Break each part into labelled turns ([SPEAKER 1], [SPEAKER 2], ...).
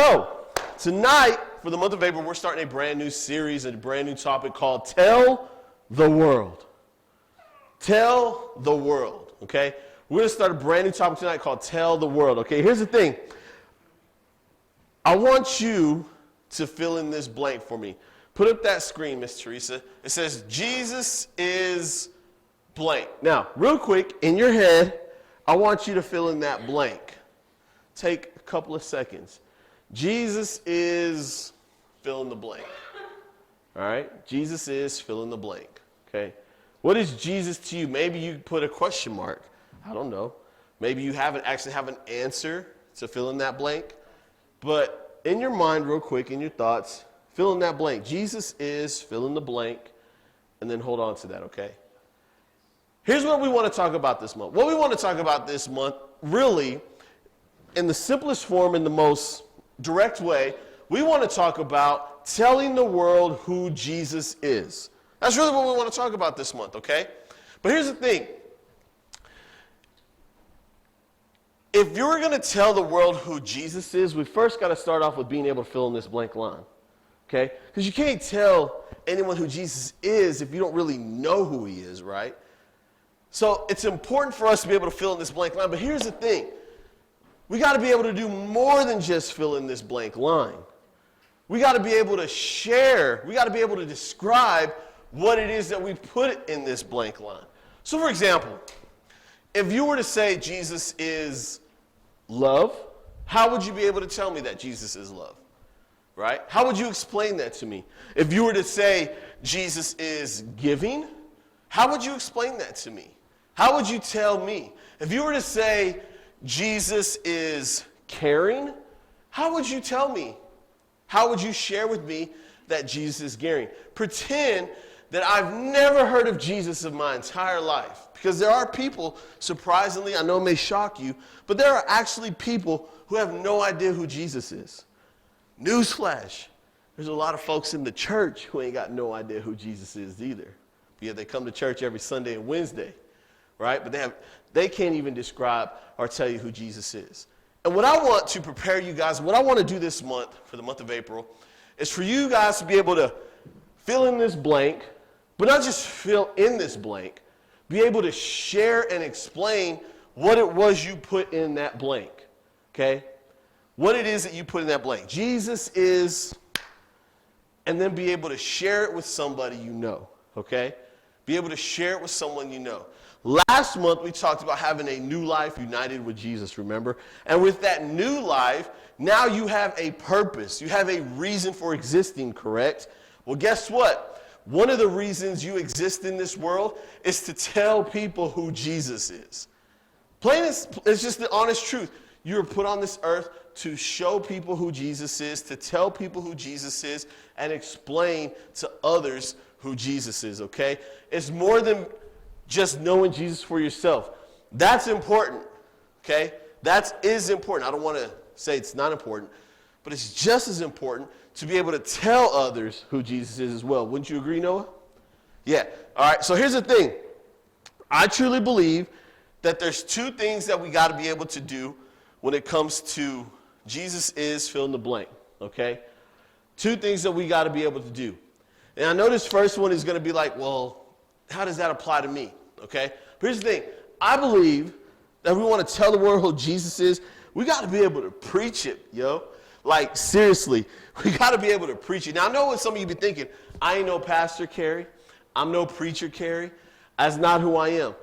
[SPEAKER 1] So, tonight, for the month of April, we're starting a brand new series, a brand new topic called Tell the World. Tell the World, okay? We're going to start a brand new topic tonight called Tell the World, okay? Here's the thing. I want you to fill in this blank for me. Put up that screen, Miss Teresa. It says, Jesus is blank. Now, real quick, in your head, I want you to fill in that blank. Take a couple of seconds. Jesus is fill in the blank. All right? Jesus is fill in the blank. Okay? What is Jesus to you? Maybe you put a question mark. I don't know. Maybe you haven't actually have an answer to fill in that blank. But in your mind, real quick, in your thoughts, fill in that blank. Jesus is fill in the blank, and then hold on to that, okay? Here's what we want to talk about this month. What we want to talk about this month, really, in the simplest form, in the most direct way, we want to talk about telling the world who Jesus is. That's really what we want to talk about this month, okay? But here's the thing. If you're going to tell the world who Jesus is, we first got to start off with being able to fill in this blank line, okay? Because you can't tell anyone who Jesus is if you don't really know who he is, right? So it's important for us to be able to fill in this blank line. But here's the thing. We got to be able to do more than just fill in this blank line. We got to be able to share. We got to be able to describe what it is that we put in this blank line. So, for example, if you were to say Jesus is love, how would you be able to tell me that Jesus is love? Right? How would you explain that to me? If you were to say Jesus is giving, how would you explain that to me? How would you tell me? If you were to say Jesus is caring, how would you tell me? How would you share with me that Jesus is caring? Pretend that I've never heard of Jesus in my entire life. Because there are people, surprisingly, I know it may shock you, but there are actually people who have no idea who Jesus is. Newsflash, there's a lot of folks in the church who ain't got no idea who Jesus is either. But yet they come to church every Sunday and Wednesday, right? But they can't even describe or tell you who Jesus is. And what I want to prepare you guys, what I want to do this month, for the month of April, is for you guys to be able to fill in this blank, but not just fill in this blank, be able to share and explain what it was you put in that blank, okay? What it is that you put in that blank. Jesus is, and then be able to share it with somebody you know, okay? Be able to share it with someone you know. Last month, we talked about having a new life united with Jesus, remember? And with that new life, now you have a purpose. You have a reason for existing, correct? Well, guess what? One of the reasons you exist in this world is to tell people who Jesus is. Plain as, it's just the honest truth. You were put on this earth to show people who Jesus is, to tell people who Jesus is, and explain to others who Jesus is, okay? It's more than just knowing Jesus for yourself. That's important, okay? That is important. I don't want to say it's not important, but it's just as important to be able to tell others who Jesus is as well. Wouldn't you agree, Noah? Yeah. All right, so here's the thing. I truly believe that there's two things that we got to be able to do when it comes to Jesus is fill in the blank, okay? Two things that we got to be able to do. And I know this first one is going to be like, well, how does that apply to me, okay? But here's the thing. I believe that we want to tell the world who Jesus is. We got to be able to preach it, yo. Like, seriously, we got to be able to preach it. Now, I know what some of you be thinking. I ain't no pastor, Kerry. I'm no preacher, Kerry. That's not who I am.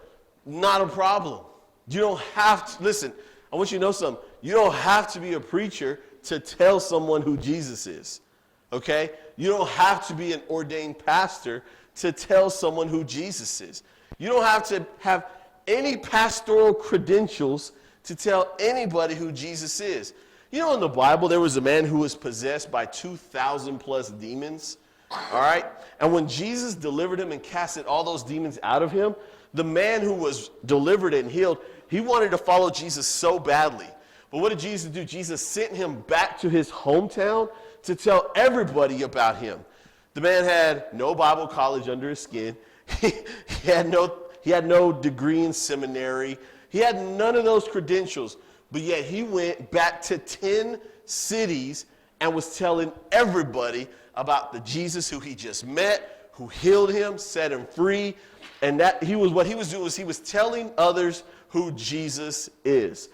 [SPEAKER 1] Not a problem. You don't have to, listen, I want you to know something. You don't have to be a preacher to tell someone who Jesus is, okay? You don't have to be an ordained pastor to tell someone who Jesus is. You don't have to have any pastoral credentials to tell anybody who Jesus is. You know, in the Bible, there was a man who was possessed by 2,000 plus demons, all right? And when Jesus delivered him and casted all those demons out of him, the man who was delivered and healed, he wanted to follow Jesus so badly. But what did Jesus do? Jesus sent him back to his hometown to tell everybody about him. The man had no Bible college under his skin. He had no degree in seminary. He had none of those credentials. But yet he went back to 10 cities and was telling everybody about the Jesus who he just met, who healed him, set him free. And what he was doing was he was telling others who Jesus is.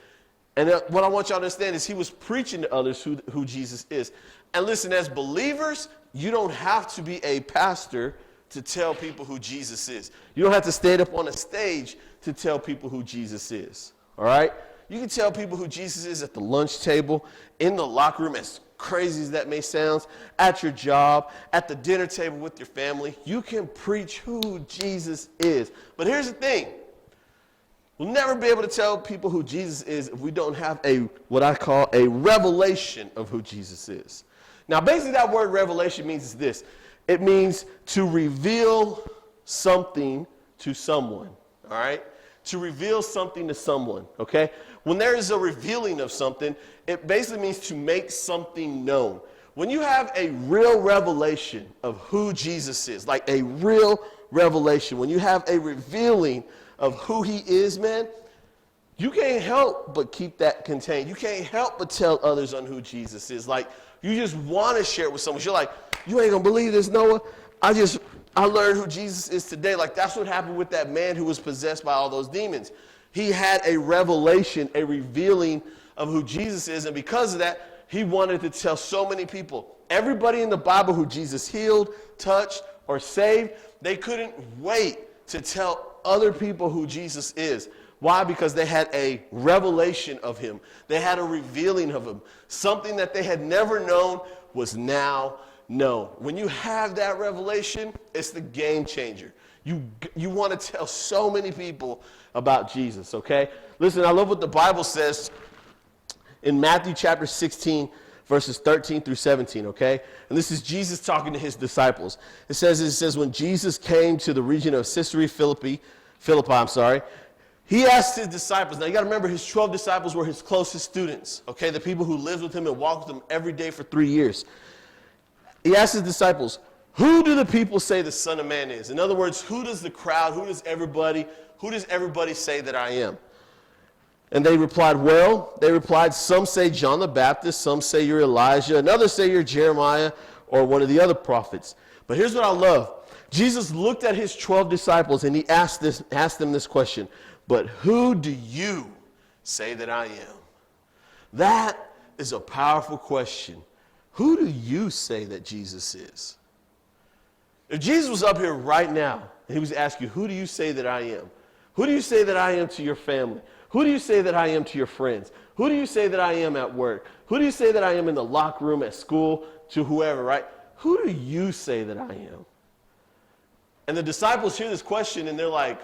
[SPEAKER 1] And what I want y'all to understand is he was preaching to others who Jesus is. And listen, as believers, you don't have to be a pastor to tell people who Jesus is. You don't have to stand up on a stage to tell people who Jesus is. All right? You can tell people who Jesus is at the lunch table, in the locker room, as crazy as that may sound, at your job, at the dinner table with your family. You can preach who Jesus is. But here's the thing. We'll never be able to tell people who Jesus is if we don't have what I call a revelation of who Jesus is. Now, basically that word revelation means this. It means to reveal something to someone, all right? To reveal something to someone, okay? When there is a revealing of something, it basically means to make something known. When you have a real revelation of who Jesus is, like a real revelation, when you have a revealing of who he is, man, you can't help but keep that contained. You can't help but tell others on who Jesus is. Like, you just want to share it with someone. You're like, you ain't going to believe this, Noah. I learned who Jesus is today. Like, that's what happened with that man who was possessed by all those demons. He had a revelation, a revealing of who Jesus is. And because of that, he wanted to tell so many people. Everybody in the Bible who Jesus healed, touched, or saved, they couldn't wait to tell other people who Jesus is. Why? Because they had a revelation of him. They had a revealing of him. Something that they had never known was now known. When you have that revelation, it's the game changer. You want to tell so many people about Jesus, okay? Listen, I love what the Bible says in Matthew chapter 16, verses 13 through 17, okay? And this is Jesus talking to his disciples. It says, when Jesus came to the region of Caesarea Philippi, he asked his disciples. Now, you got to remember, his 12 disciples were his closest students, okay? The people who lived with him and walked with him every day for 3 years. He asked his disciples, who do the people say the Son of Man is? In other words, who does the crowd, who does everybody say that I am? And they replied, some say John the Baptist, some say you're Elijah, and others say you're Jeremiah or one of the other prophets. But here's what I love. Jesus looked at his 12 disciples and he asked them this question, but who do you say that I am? That is a powerful question. Who do you say that Jesus is? If Jesus was up here right now and he was asking you, who do you say that I am? Who do you say that I am to your family? Who do you say that I am to your friends? Who do you say that I am at work? Who do you say that I am in the locker room at school to whoever, right? Who do you say that I am? And the disciples hear this question and they're like,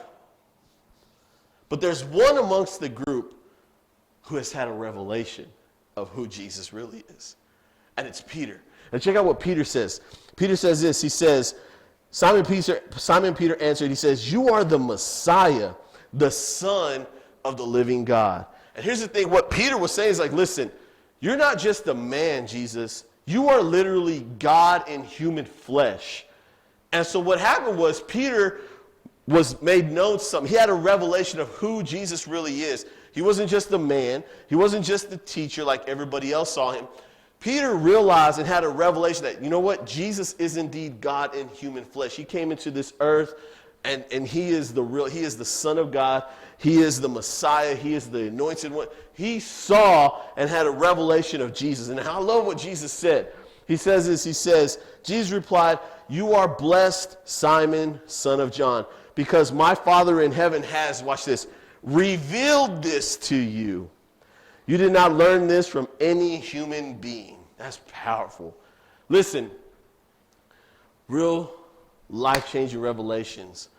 [SPEAKER 1] but there's one amongst the group who has had a revelation of who Jesus really is. And it's Peter. And check out what Peter says. Peter says this. He says, Simon Peter answered, he says, you are the Messiah, the Son of the living God. And here's the thing. What Peter was saying is like, listen, you're not just a man, Jesus. You are literally God in human flesh. And so what happened was Peter was made known something. He had a revelation of who Jesus really is. He wasn't just a man. He wasn't just a teacher like everybody else saw him. Peter realized and had a revelation that, you know what? Jesus is indeed God in human flesh. He came into this earth and he is the Son of God. He is the Messiah. He is the anointed one. He saw and had a revelation of Jesus. And I love what Jesus said. He says this, Jesus replied, you are blessed, Simon, son of John, because my Father in heaven has, watch this, revealed this to you. You did not learn this from any human being. That's powerful. Listen, real life-changing revelations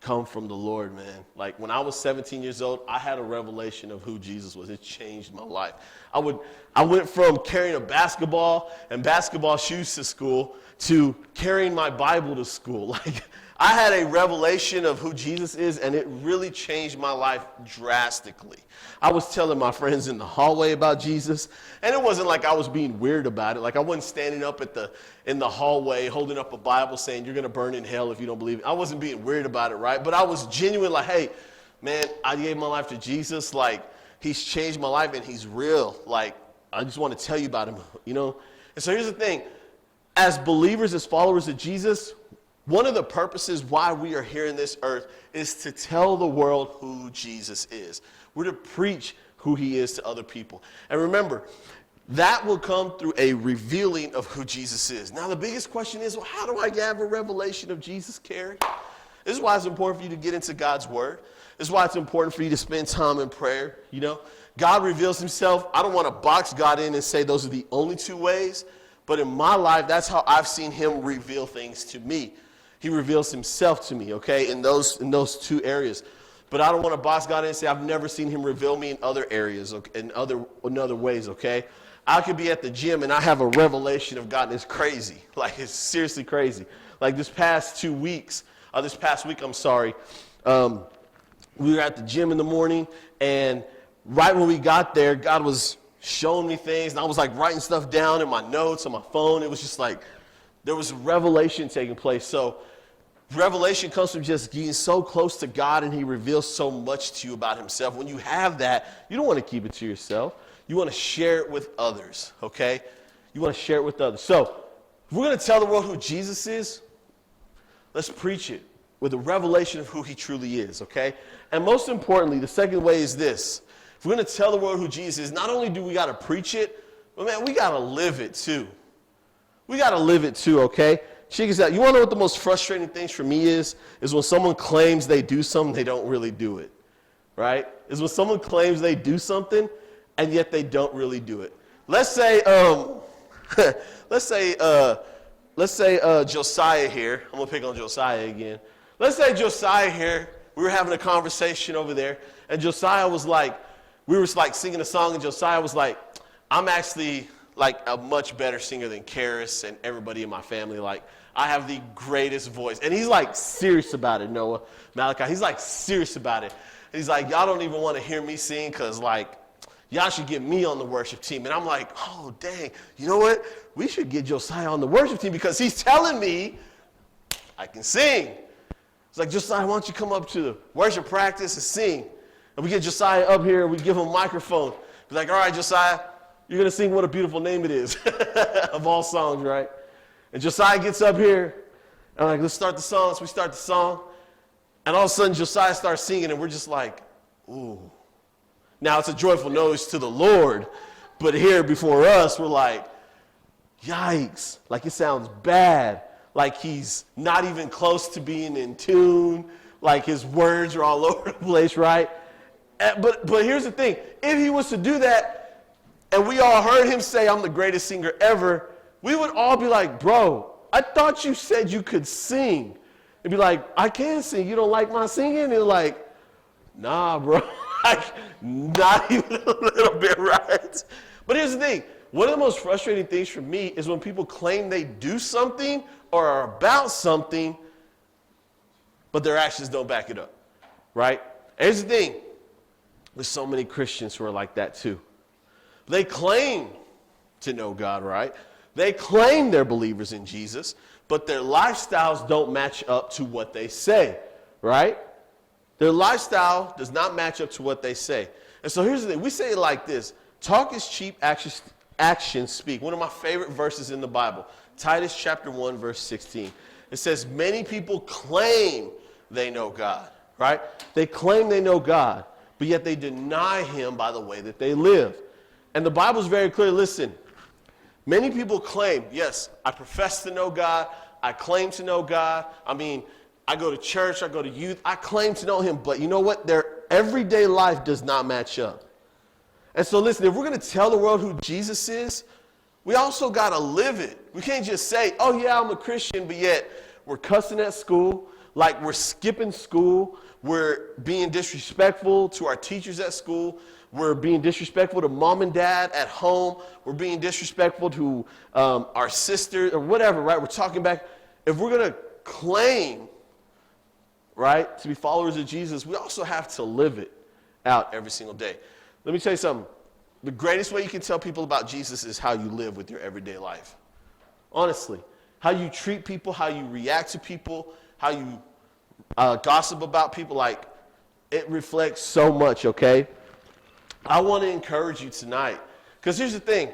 [SPEAKER 1] come from the Lord, man. Like when I was 17 years old, I had a revelation of who Jesus was. It changed my life. I went from carrying a basketball and basketball shoes to school to carrying my Bible to school. Like I had a revelation of who Jesus is, and it really changed my life drastically. I was telling my friends in the hallway about Jesus, and it wasn't like I was being weird about it. Like I wasn't standing up in the hallway holding up a Bible saying, you're going to burn in hell if you don't believe it. I wasn't being weird about it, right? But I was genuine, like, hey, man, I gave my life to Jesus. Like, he's changed my life, and he's real. Like, I just want to tell you about him, you know. And so here's the thing. As believers, as followers of Jesus, one of the purposes why we are here in this earth is to tell the world who Jesus is. We're to preach who he is to other people. And remember, that will come through a revealing of who Jesus is. Now, the biggest question is, well, how do I have a revelation of Jesus, Kerry? This is why it's important for you to get into God's word. This is why it's important for you to spend time in prayer. You know, God reveals himself. I don't want to box God in and say those are the only two ways. But in my life, that's how I've seen him reveal things to me. He reveals himself to me, okay, in those two areas. But I don't want to box God in and say I've never seen him reveal me in other areas, okay, in other ways, okay? I could be at the gym and I have a revelation of God, and it's crazy. Like, it's seriously crazy. Like this past week, I'm sorry, we were at the gym in the morning, and right when we got there, God was showing me things, and I was like writing stuff down in my notes on my phone. It was just like there was revelation taking place. So revelation comes from just getting so close to God, and he reveals so much to you about himself. When you have that, you don't want to keep it to yourself. You want to share it with others, okay? You want to share it with others. So if we're going to tell the world who Jesus is, let's preach it with a revelation of who he truly is, okay? And most importantly, the second way is this. If we're going to tell the world who Jesus is, not only do we got to preach it, but man, we got to live it too. We got to live it too, okay? Check this out. You want to know what the most frustrating things for me is when someone claims they do something, they don't really do it, right? Is when someone claims they do something, and yet they don't really do it. Let's say, Josiah here. I'm gonna pick on Josiah again. Let's say Josiah here. We were having a conversation over there, and Josiah was like, we were like singing a song, and Josiah was like, I'm actually like a much better singer than Karis and everybody in my family. Like, I have the greatest voice. And he's like serious about it, Noah, Malachi. He's like serious about it. And he's like, y'all don't even want to hear me sing because like, y'all should get me on the worship team. And I'm like, oh, dang, you know what? We should get Josiah on the worship team because he's telling me I can sing. It's like, Josiah, why don't you come up to the worship practice and sing? And we get Josiah up here and we give him a microphone. Be like, all right, Josiah, you're going to sing What a Beautiful Name It Is of all songs, right? And Josiah gets up here and I'm like, let's start the song. So we start the song. And all of a sudden, Josiah starts singing and we're just like, ooh. Now, it's a joyful noise to the Lord, but here before us, we're like, yikes, like it sounds bad, like he's not even close to being in tune, like his words are all over the place, right? But here's the thing, if he was to do that, and we all heard him say, I'm the greatest singer ever, we would all be like, bro, I thought you said you could sing. And be like, I can sing, you don't like my singing? And like, nah, bro. Like, not even a little bit, right? But here's the thing. One of the most frustrating things for me is when people claim they do something or are about something, but their actions don't back it up, right? And here's the thing. There's so many Christians who are like that too. They claim to know God, right? They claim they're believers in Jesus, but their lifestyles don't match up to what they say, right? Their lifestyle does not match up to what they say. And so here's the thing. We say it like this. Talk is cheap, actions speak. One of my favorite verses in the Bible. Titus chapter 1, verse 16. It says, many people claim they know God, right? They claim they know God, but yet they deny him by the way that they live. And the Bible is very clear. Listen, many people claim, yes, I profess to know God. I claim to know God. I mean, I go to church, I go to youth, I claim to know him, but you know what? Their everyday life does not match up. And so listen, if we're going to tell the world who Jesus is, we also got to live it. We can't just say, oh yeah, I'm a Christian, but yet we're cussing at school, like we're skipping school, we're being disrespectful to our teachers at school, we're being disrespectful to mom and dad at home, we're being disrespectful to our sister or whatever, right? We're talking back. If we're going to claim, right, to be followers of Jesus, we also have to live it out every single day. Let me tell you something. The greatest way you can tell people about Jesus is how you live with your everyday life. Honestly, how you treat people, how you react to people, how you gossip about people, like it reflects so much, okay? I want to encourage you tonight Because here's the thing.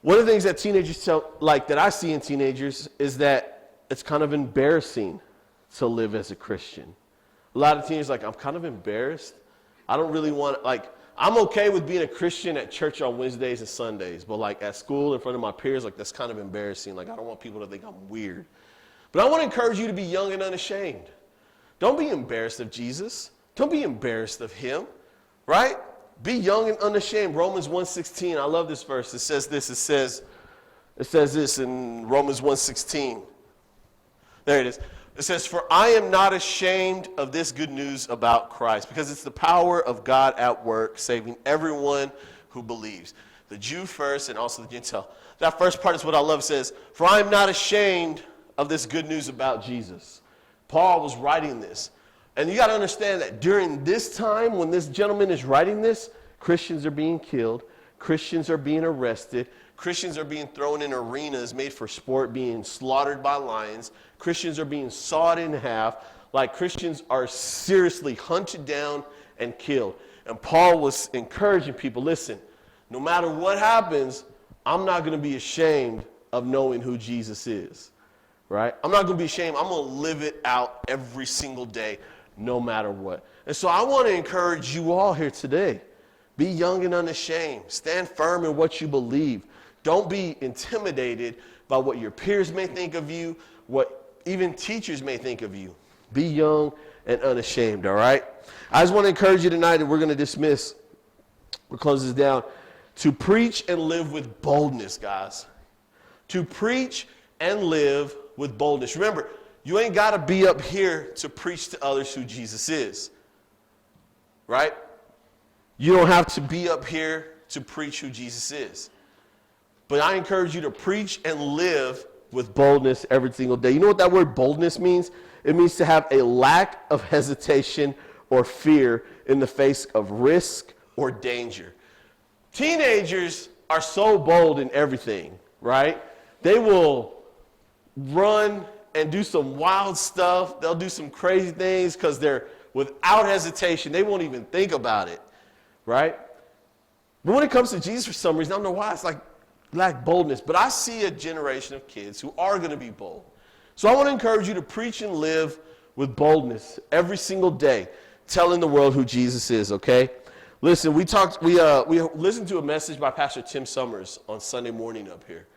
[SPEAKER 1] One of the things that teenagers that I see in teenagers is that it's kind of embarrassing to live as a Christian. A lot of teenagers I'm kind of embarrassed. I don't really want, I'm okay with being a Christian at church on Wednesdays and Sundays, but at school in front of my peers, that's kind of embarrassing. I don't want people to think I'm weird. But I want to encourage you to be young and unashamed. Don't be embarrassed of Jesus. Don't be embarrassed of him, right? Be young and unashamed. Romans 1:16. I love this verse. It says this. It says this in Romans 1:16. There it is. It says, "For I am not ashamed of this good news about Christ, because it's the power of God at work, saving everyone who believes." The Jew first and also the Gentile. That first part is what I love. It says, "For I am not ashamed of this good news about Jesus." Paul was writing this. And you got to understand that during this time, when this gentleman is writing this, Christians are being killed, Christians are being arrested, Christians are being thrown in arenas made for sport, being slaughtered by lions, Christians are being sawed in half, Christians are seriously hunted down and killed. And Paul was encouraging people, listen, no matter what happens, I'm not going to be ashamed of knowing who Jesus is, right? I'm not going to be ashamed. I'm going to live it out every single day, no matter what. And so I want to encourage you all here today. Be young and unashamed. Stand firm in what you believe. Don't be intimidated by what your peers may think of you, what even teachers may think of you. Be young and unashamed, all right? I just want to encourage you tonight, and we're going to dismiss, we'll close this down, to preach and live with boldness, guys. To preach and live with boldness. Remember, you ain't got to be up here to preach to others who Jesus is, right? You don't have to be up here to preach who Jesus is. But I encourage you to preach and live with boldness every single day. You know what that word boldness means? It means to have a lack of hesitation or fear in the face of risk or danger. Teenagers are so bold in everything, right? They will run and do some wild stuff. They'll do some crazy things because they're without hesitation. They won't even think about it, right? But when it comes to Jesus, for some reason, I don't know why, it's lack boldness. But I see a generation of kids who are going to be bold. So I want to encourage you to preach and live with boldness every single day, telling the world who Jesus is, okay? Listen, we listened to a message by Pastor Tim Summers on Sunday morning up here.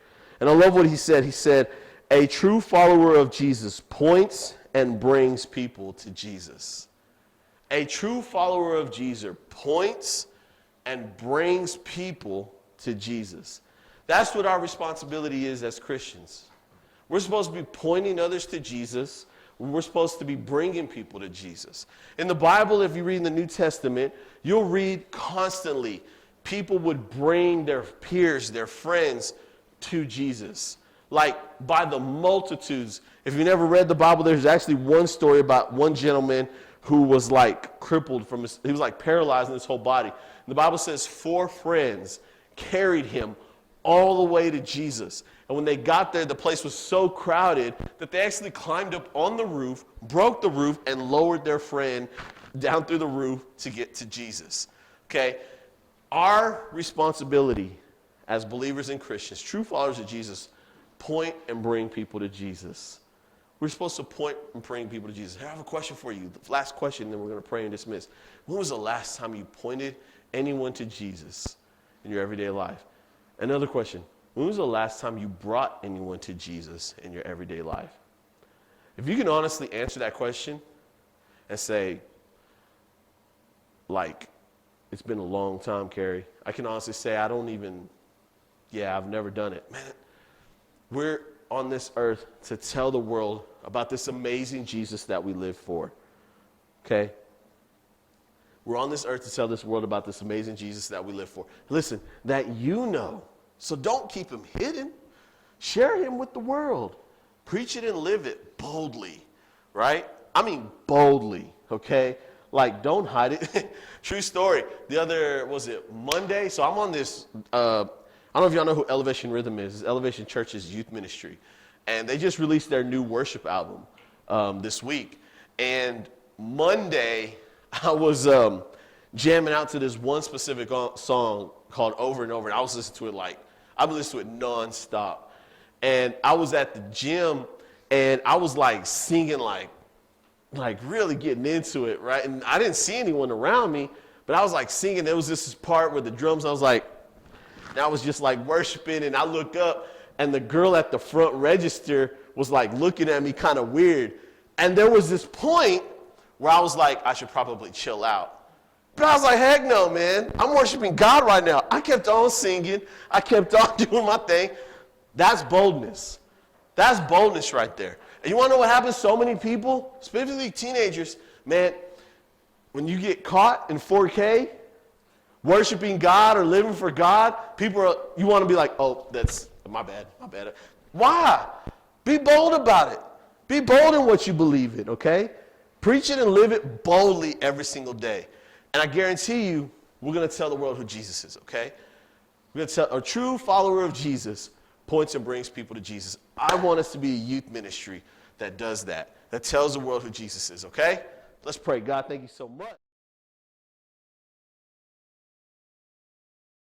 [SPEAKER 1] And I love what he said. He said, a true follower of Jesus points and brings people to Jesus. A true follower of Jesus points and brings people to Jesus. That's what our responsibility is as Christians. We're supposed to be pointing others to Jesus. We're supposed to be bringing people to Jesus. In the Bible, if you read in the New Testament, you'll read constantly people would bring their peers, their friends to Jesus. By the multitudes. If you never read the Bible, there's actually one story about one gentleman who was crippled he was paralyzed in his whole body. And the Bible says 4 friends carried him all the way to Jesus. And when they got there, the place was so crowded that they actually climbed up on the roof, broke the roof, and lowered their friend down through the roof to get to Jesus. Okay? Our responsibility as believers and Christians, true followers of Jesus, point and bring people to Jesus. We're supposed to point and bring people to Jesus. I have a question for you. The last question, then we're going to pray and dismiss. When was the last time you pointed anyone to Jesus in your everyday life? Another question. When was the last time you brought anyone to Jesus in your everyday life? If you can honestly answer that question and say, it's been a long time, Kerry. I can honestly say I've never done it. Man, we're on this earth to tell the world about this amazing Jesus that we live for. Okay? We're on this earth to tell this world about this amazing Jesus that we live for. Listen, that you know. So don't keep him hidden. Share him with the world. Preach it and live it boldly, right? I mean boldly, okay? Don't hide it. True story. Monday? So I'm on this, I don't know if y'all know who Elevation Rhythm is. It's Elevation Church's youth ministry. And they just released their new worship album this week. And Monday, I was jamming out to this one specific song called Over and Over, and I was listening to it I've been listening to it nonstop. And I was at the gym, and I was like singing, like really getting into it, right? And I didn't see anyone around me, but I was like singing. There was this part where the drums, I was like, and I was just like worshiping, and I look up, and the girl at the front register was like looking at me kind of weird. And there was this point where I was like, I should probably chill out. But I was like, heck no, man. I'm worshiping God right now. I kept on singing. I kept on doing my thing. That's boldness. That's boldness right there. And you want to know what happens to so many people, specifically teenagers? Man, when you get caught in 4K, worshiping God or living for God, you want to be like, oh, that's my bad. Why? Be bold about it. Be bold in what you believe in, okay? Preach it and live it boldly every single day. And I guarantee you, we're going to tell the world who Jesus is, okay? We're going to tell a true follower of Jesus points and brings people to Jesus. I want us to be a youth ministry that does that tells the world who Jesus is, okay? Let's pray. God, thank you so much.